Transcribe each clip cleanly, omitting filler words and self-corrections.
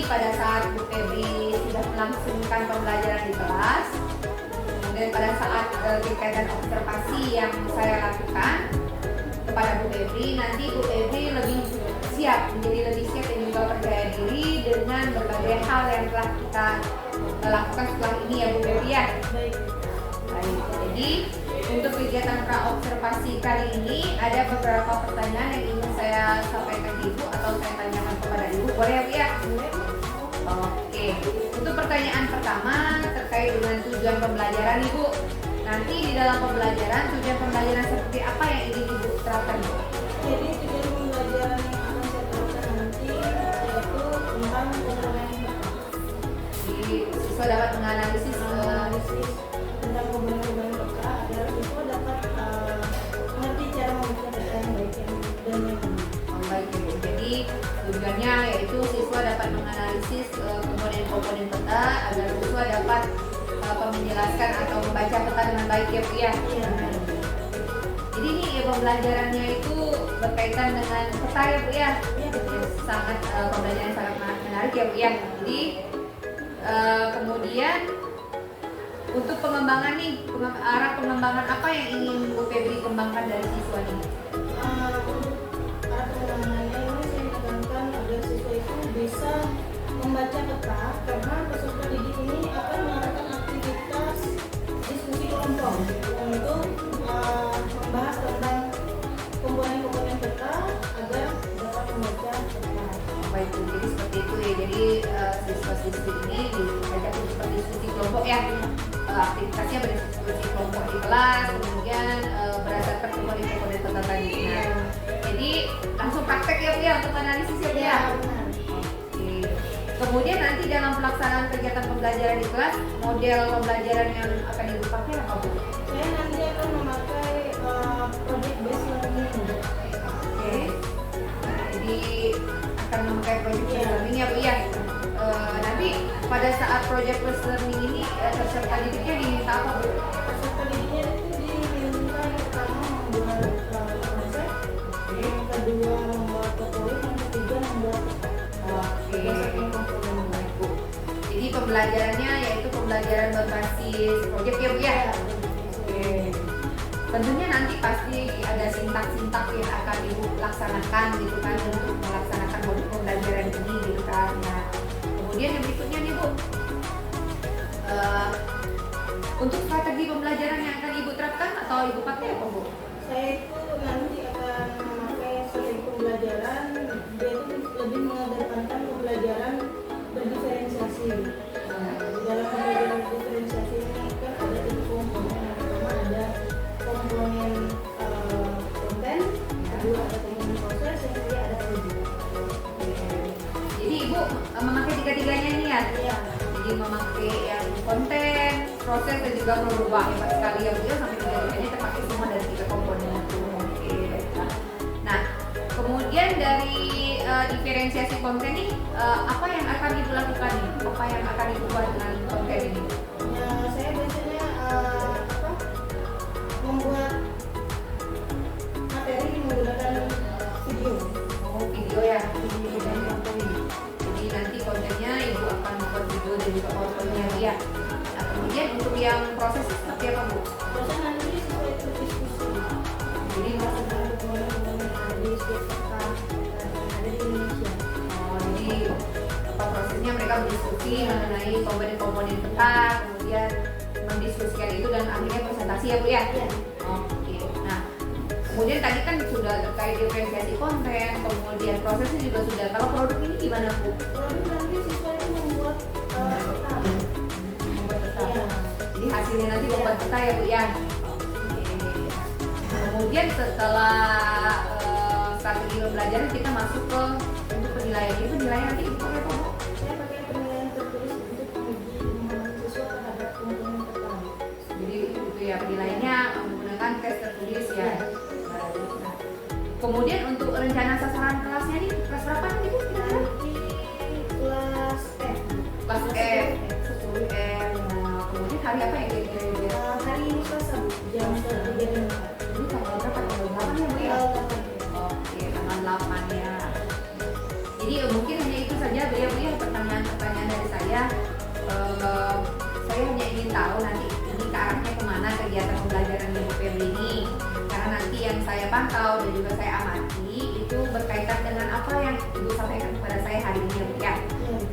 pada saat Bu Febri sudah melangsungkan pembelajaran di kelas, dan pada saat kegiatan observasi yang saya lakukan kepada Bu Febri, nanti Bu Febri lebih siap, menjadi lebih siap dan juga percaya diri dengan berbagai hal yang telah kita lakukan setelah ini ya Bu Febri ya. Baik, jadi untuk kegiatan pra-observasi kali ini ada beberapa pertanyaan yang ingin saya sampaikan ke Ibu atau saya tanyakan kepada Ibu, boleh ya Bu ya? Oke, untuk pertanyaan pertama terkait dengan tujuan pembelajaran Ibu. Nanti di dalam pembelajaran, tujuan pembelajaran seperti apa yang ingin Ibu terapkan Bu? Jadi tujuan pembelajaran yang akan saya terapkan nanti yaitu tentang komponen Jadi siswa dapat menganalisis tentang komponen peka agar siswa dapat mengerti cara membaca data yang baik dan yang benar. baik Ibu. Jadi tujuannya yaitu siswa dapat menganalisis komponen-komponen peta agar siswa dapat menjelaskan atau membaca peta dengan baik ya Bu ya. Jadi ini ya, pembelajarannya itu berkaitan dengan peta ya Bu ya. Sangat pembelajaran yang sangat menarik ya Bu ya. Jadi kemudian untuk pengembangan nih, arah pengembangan apa yang ingin Bu Febri kembangkan dari siswa nih? Arah pengembangannya ini saya menekankan agar siswa itu bisa membaca peta karena peserta didik ini akan melakukan aktivitas diskusi kelompok untuk membahas tentang komponen-komponen peta agar dapat membaca peta. Baik Bu, jadi seperti itu ya. Jadi siswa-siswi ini diajak untuk berdiskusi kelompok ya. Aktivitasnya berdiskusi kelompok di kelas, kemudian berdasarkan komponen-komponen peta tadi. Nah, jadi langsung praktek ya Bu ya untuk analisis ya Bu ya. Oke. Kemudian nanti dalam pelaksanaan kegiatan pembelajaran di kelas, model pembelajaran yang akan Ibu pakai apa Bu? Saya nanti akan memakai project based learning. Oke. Nah, jadi akan memakai project based learning ya Bu ya. Nanti pada saat project based learning ini peserta didiknya diminta apa Bu? Peserta didiknya itu diminta yang pertama membuat konsep, yang kedua membuat PowerPoint, yang ketiga membuat peta. Oke. Berdasarkan komponen. Baik Bu. Jadi pembelajarannya yaitu pembelajaran berbasis project ya Bu ya. Oke. Tentunya nanti pasti ada sintak-sintak yang akan Ibu laksanakan gitu kan untuk melaksanakan modul pembelajaran ini gitu kan. Nah, kemudian yang berikutnya nih Bu, untuk strategi pembelajaran yang akan Ibu terapkan atau Ibu pakai apa Bu? Saya itu nanti akan memakai strategi pembelajaran, dia itu lebih mengedepankan pembelajaran berdiferensiasi. Di dalam pembelajaran berdiferensiasi ini kan ada tiga komponen. Yang pertama ada komponen konten, kedua ada komponen proses, yang ketiga ada proyek. Jadi Ibu memakai tiga-tiganya ini ya? Ya, Jadi memakai yang konten, proses dan juga merubah. Hebat sekali ya Bu ya, sampai tiga-tiganya terpakai semua dari tiga komponen itu. Oke, baiklah. Nah, kemudian dari diferensiasi konten ini apa yang akan Ibu lakukan nih? Apa yang akan Ibu buat dengan konten ini? ya saya biasanya membuat materi menggunakan video. Oh, video ya. Jadi nanti kontennya Ibu akan membuat video dan juga PowerPoint-nya ya. Nah, kemudian untuk yang proses seperti apa Bu? Terus nanti siswa itu diskusi. Jadi Tentang komponen-komponen yang ada di setiap kota yang ada di Indonesia. jadi apa prosesnya mereka berdiskusi mengenai komponen-komponen peta, kemudian mendiskusikan itu dan akhirnya presentasi ya Bu ya? Ya. Oke. Nah, kemudian tadi kan sudah terkait diferensiasi konten, kemudian prosesnya juga sudah. Kalau produk ini gimana Bu? Lalu nanti siswa itu membuat peta. Membuat peta. Ya. Jadi hasilnya nanti membuat peta ya Bu ya? Kemudian setelah strategi pembelajaran kita masuk ke untuk penilaian. Itu penilaian nanti Ibu pakai apa Bu? Saya pakai penilaian tertulis untuk menguji pemahaman siswa terhadap komponen peta. Jadi itu ya penilaiannya menggunakan tes tertulis ya. Baik. Nah, kemudian untuk rencana sasaran kelasnya nih kelas berapa nanti Bu? Kira-kira? Nanti kelas Kelas F, 10M. Nah, kemudian hari apa ya kira-kira? hari ini Selasa Bu, jam 3.04. Ini tanggal berapa? Tanggal 8 ya Bu ya? Oke, tanggal 8 ya. Jadi mungkin hanya itu saja Bu ya pertanyaan saya hanya ingin tahu nanti ini ke arahnya kemana kegiatan pembelajaran Ibu Febri ini, karena nanti yang saya pantau dan juga saya amati itu berkaitan dengan apa yang Ibu sampaikan kepada saya hari ini ya Bu ya.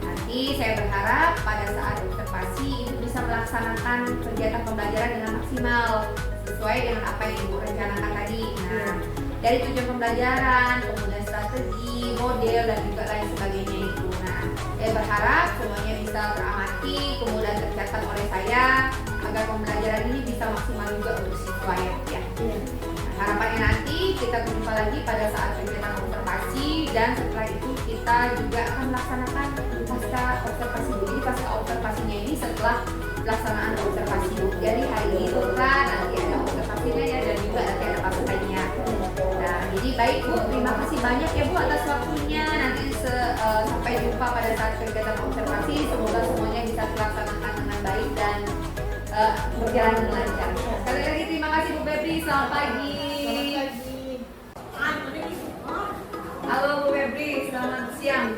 Nanti saya berharap pada saat observasi Ibu bisa melaksanakan kegiatan pembelajaran dengan maksimal sesuai dengan apa yang Ibu rencanakan tadi. Nah, dari tujuan pembelajaran, kemudian strategi, model dan juga lain sebagainya itu. Nah, saya berharap semuanya bisa teramati, kemudian tercatat oleh saya agar pembelajaran ini bisa maksimal juga untuk siswa ya. Nah, harapannya nanti kita berjumpa lagi pada saat kegiatan observasi dan setelah itu kita juga akan melaksanakan pasca observasi. Jadi pasca observasinya ini setelah pelaksanaan observasi. Jadi hari ini itu kan nanti ada observasinya ya dan juga nanti ada paskanya. Nah, jadi baik Bu, terima kasih banyak ya Bu atas waktunya. Nanti sampai jumpa pada saat kegiatan observasi. Semoga semuanya bisa terlaksanakan dengan baik dan berjalan dengan lancar. Sekali lagi terima kasih Bu Febri. Selamat pagi. Halo Bu Febri, selamat siang.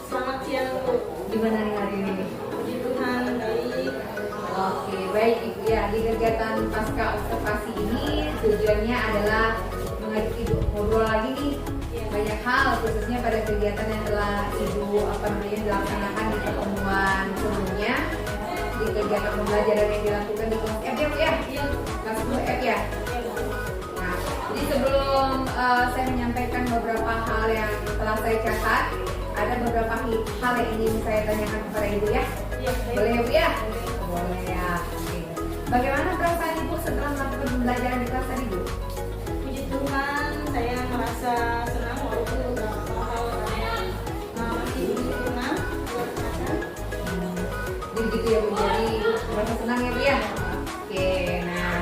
Selamat siang Bu. Gimana nih hari ini? Puji Tuhan baik. Oke, baik Ibu ya. Di kegiatan pasca observasi ini tujuannya adalah mengajak Ibu ngobrol lagi nih banyak hal, khususnya pada kegiatan yang telah Ibu dilaksanakan di pertemuan sebelumnya, di kegiatan pembelajaran yang dilakukan di kelas F ya Bu ya? Kelas 10 F ya? Nah, jadi sebelum saya menyampaikan beberapa hal yang telah saya catat, ada beberapa hal yang ingin saya tanyakan kepada Ibu ya? Boleh ya Bu ya? Boleh ya. Oke. Bagaimana perasaan Ibu setelah melakukan pembelajaran di kelas tadi Bu? Puji Tuhan, saya merasa senang walaupun beberapa hal masih belum sempurna dilaksanakan. Jadi gitu ya Bu, jadi merasa senang ya Bu ya? Oke, nah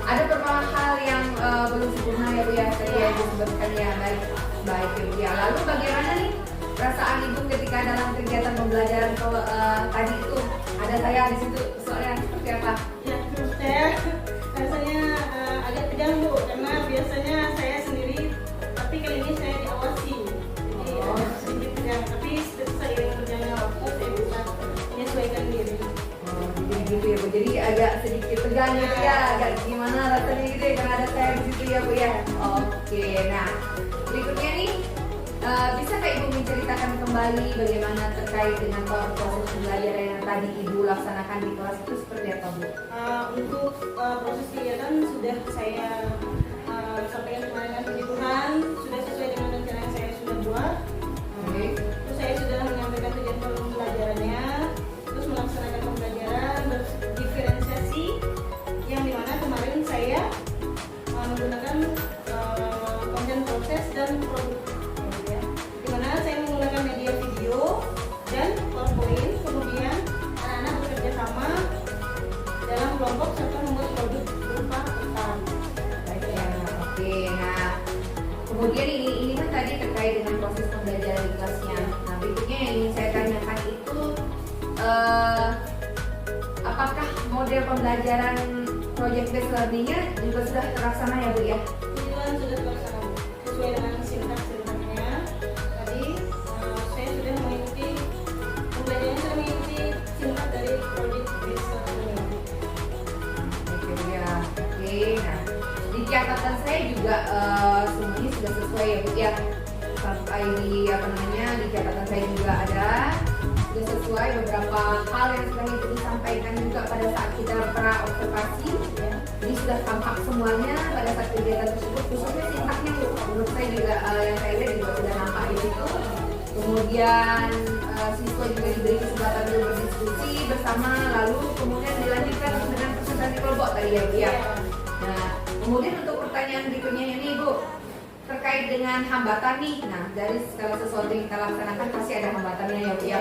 ada beberapa hal yang belum sempurna ya Bu ya, tadi ya Ibu sebutkan ya, baik ya Bu ya. Lalu bagaimana nih perasaan Ibu ketika dalam kegiatan pembelajaran tadi itu? Ada saya di situ, soalnya seperti apa? Ya, saya rasanya agak tegang Bu, karena biasanya saya sendiri, tapi kali ini saya diawasi. Jadi sedikit tegang, tapi seiring berjalannya waktu saya bisa menyesuaikan diri. Oh, jadi gitu ya Bu, jadi agak sedikit tegang gitu ya, agak gimana rasanya gitu ya, karena ada saya di situ ya Bu ya. Oke, nah berikutnya nih, bisakah Ibu menceritakan kembali bagaimana terkait dengan proses pembelajaran yang tadi Ibu laksanakan di kelas itu seperti apa Bu? Untuk proses kegiatan sudah saya sampaikan kemarin kan, puji Tuhan sudah sesuai dengan rencana yang saya sudah buat. Oke. Terus saya sudah menyampaikan tujuan pembelajarannya, terus melaksanakan pembelajaran berdiferensiasi yang dimana kemarin saya menggunakan konten proses dan produk, ya. Dimana saya menggunakan media video dan PowerPoint, kemudian anak-anak bekerja sama dalam kelompok serta membuat produk berupa iklan. Baik ya, oke. Nah, kemudian ini kan tadi terkait dengan proses pembelajaran di kelasnya. Nah, berikutnya yang ingin saya tanyakan itu, apakah model pembelajaran project based learning-nya juga sudah terlaksana ya Bu ya? Tujuan sudah terlaksana sesuai dengan sintaknya. Tadi saya sudah mengikuti pembelajaran, sudah mengikuti sintak dari project based learning. Oke Bu ya, oke. Nah, di catatan saya juga semuanya sudah sesuai ya Bu ya. Sampai di di catatan saya juga ada sudah sesuai beberapa hal yang sudah Ibu disampaikan juga pada saat kita pra observasi ya. Jadi sudah tampak semuanya pada saat kegiatan tersebut, khususnya sintaknya Bu. Menurut saya juga yang saya lihat juga sudah nampak di situ. Kemudian siswa juga diberi kesempatan untuk berdiskusi bersama, lalu kemudian dilanjutkan dengan presentasi kelompok tadi ya Bu ya. Nah, kemudian untuk pertanyaan berikutnya ini Bu, terkait dengan hambatan nih. Nah, dari segala sesuatu yang kita laksanakan pasti ada hambatannya ya Bu ya.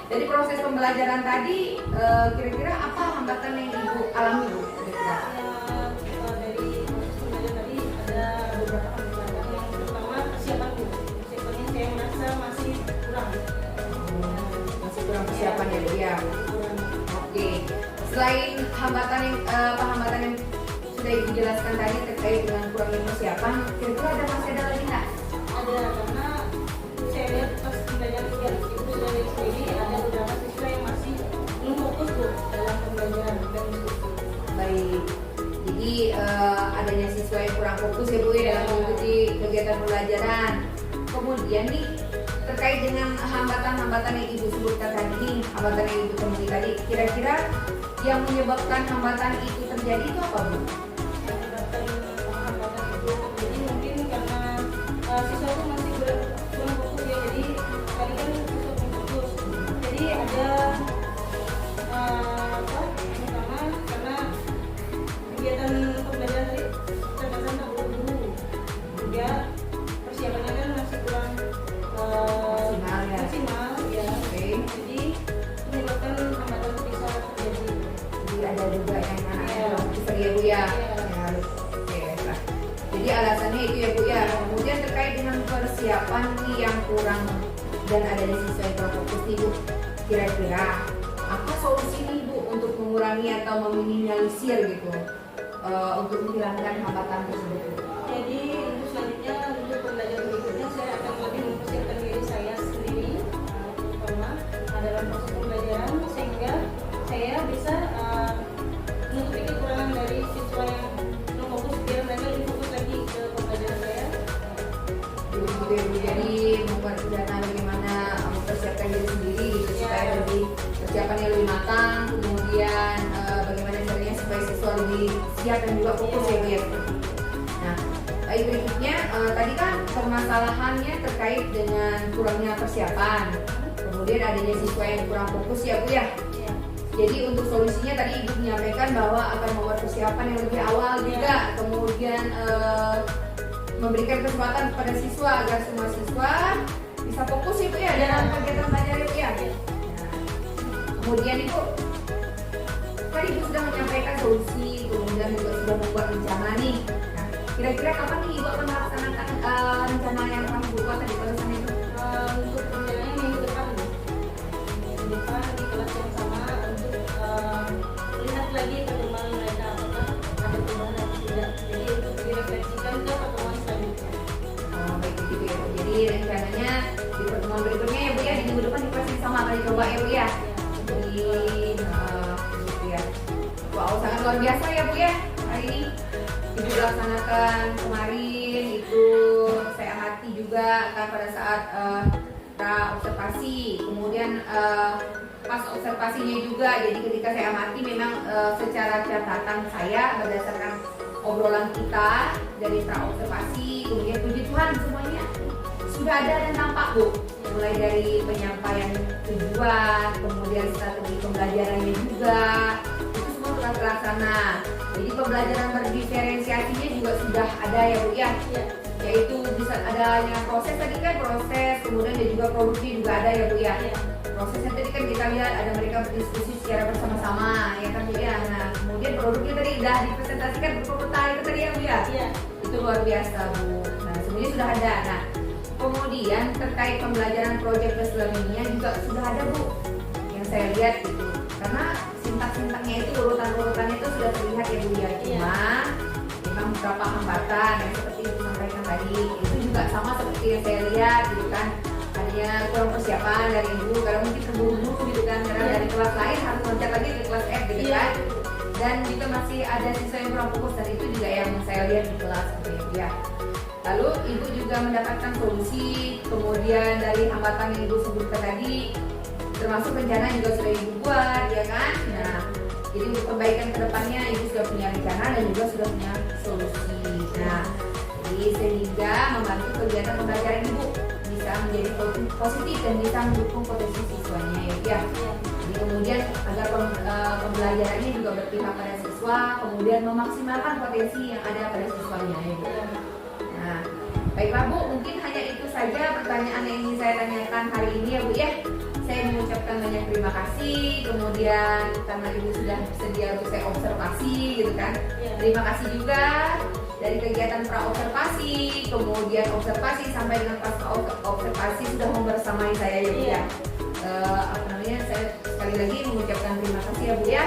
Dari proses pembelajaran tadi, kira-kira apa hambatan yang Ibu alami Bu? Kira-kira? Dari proses pembelajaran tadi ada beberapa hambatan. Yang pertama persiapan Bu. Persiapannya saya merasa masih kurang. Masih kurang persiapan ya Bu ya. Oke. Selain hambatan yang sudah Ibu jelaskan tadi terkait dengan kurangnya persiapan, kira-kira masih ada lagi nggak? Ada, karena saya lihat pas pembelajaran kegiatan Ibu sudah dari sendiri ada beberapa siswa yang masih adanya siswa yang kurang fokus ya Bu ya dalam mengikuti kegiatan pembelajaran. Kemudian nih terkait dengan hambatan-hambatan yang Ibu sebutkan tadi, hambatan yang Ibu temui tadi, kira-kira yang menyebabkan hambatan itu terjadi itu apa Bu? Hambatan itu jadi mungkin karena siswa itu masih kurang fokus ya, jadi tadi kan siswa kurang fokus, jadi ada pertama karena kegiatan pembelajaran tadi terkesan terburu-buru, juga persiapannya kan masih kurang maksimal ya. Oke. Jadi menyebabkan hambatan itu bisa terjadi. Jadi ada juga yang Iya. bisa ya Bu ya. Iya. Ya, oke, baiklah. Jadi alasannya itu ya Bu ya. Kemudian terkait dengan persiapan nih yang kurang dan adanya siswa yang kurang fokus nih Bu, kira-kira apa solusi nih Bu untuk mengurangi atau meminimalisir gitu untuk menghilangkan hambatan tersebut Bu? Jadi untuk selanjutnya untuk pembelajaran berikutnya saya akan lebih mempersiapkan diri saya sendiri, terutama dalam proses pembelajaran sehingga saya bisa menutupi kekurangan dari siswa yang non fokus biar mereka lebih fokus lagi ke pembelajaran saya. Jadi membuat rencana bagaimana mempersiapkan diri sendiri gitu Ya. supaya lebih persiapannya lebih matang, kemudian bagaimana caranya supaya siswa lebih siap dan juga fokus ya Bu ya. Nah, baik berikutnya tadi kan permasalahannya terkait dengan kurangnya persiapan, kemudian adanya siswa yang kurang fokus ya Bu ya. Ya. Jadi untuk solusinya tadi Ibu menyampaikan bahwa akan membuat persiapan yang lebih awal juga, kemudian memberikan kesempatan kepada siswa agar semua siswa bisa fokus ya Bu ya dalam kegiatan belajar ya Bu ya. Nah, kemudian Ibu tadi Ibu sudah menyampaikan solusi, kemudian juga sudah membuat rencana nih. Nah, kira-kira kapan nih Ibu akan melaksanakan rencana yang telah Ibu buat tadi pada saat itu? Untuk rencananya minggu depan di kelas yang sama untuk lihat lagi perkembangan mereka apakah ada perubahan atau tidak. Jadi untuk direfleksikan ke pertemuan selanjutnya. Baik begitu ya Bu. Jadi rencananya di pertemuan berikutnya ya Bu ya, di minggu depan di kelas yang sama akan dicoba ya Bu ya. Jadi begitu ya. Wow, sangat luar biasa ya Bu ya hari ini Ibu laksanakan kemarin itu saya amati juga kan pada saat observasi, kemudian pas observasinya juga, jadi ketika saya amati memang secara catatan saya berdasarkan obrolan kita dari observasi, kemudian puji Tuhan semuanya sudah ada dan tampak Bu, mulai dari penyampaian tujuan, kemudian strategi pembelajarannya juga itu semua telah terlaksana. Jadi pembelajaran berdiferensiasinya juga sudah ada ya Bu ya. Yaitu bisa adanya proses tadi kan proses, kemudian dan juga produksi juga ada ya Bu ya. Prosesnya tadi kan kita lihat ada mereka berdiskusi secara bersama-sama ya kan Bu ya. Nah kemudian produknya tadi sudah dipresentasikan berkota itu tadi ya Bu ya. Itu luar biasa Bu. Nah semuanya sudah ada. Nah kemudian terkait pembelajaran project plus learning-nya juga sudah ada Bu yang saya lihat gitu. Karena sintak-sintaknya itu urutan-urutannya itu sudah terlihat ya Bu ya. Cuma memang beberapa hambatan yang seperti Ibu sampaikan tadi itu juga sama seperti yang saya lihat gitu kan, adanya kurang persiapan dari Ibu karena mungkin terburu-buru gitu kan, karena dari kelas lain harus loncat lagi ke kelas F gitu kan, dan juga masih ada siswa yang kurang fokus, dan itu juga yang saya lihat di kelas seperti itu ya. Lalu Ibu juga mendapatkan solusi, kemudian dari hambatan yang Ibu sebutkan tadi termasuk rencana juga sudah Ibu buat ya kan. Nah jadi untuk perbaikan kedepannya Ibu sudah punya rencana dan juga sudah punya solusi. Nah, jadi sehingga membantu kegiatan pembelajaran Ibu bisa menjadi positif dan bisa mendukung potensi siswanya ya. Jadi kemudian agar pembelajarannya juga berpihak pada siswa, kemudian memaksimalkan potensi yang ada pada siswanya ya. Nah, baiklah Bu, mungkin hanya itu saja pertanyaan yang ingin saya tanyakan hari ini ya Bu ya. Saya mengucapkan banyak terima kasih, kemudian karena Ibu sudah sedia untuk saya observasi gitu kan. Terima kasih juga dari kegiatan pra-observasi, kemudian observasi sampai dengan pas observasi sudah membersamai saya ya Bu ya. Saya sekali lagi mengucapkan terima kasih ya Bu ya.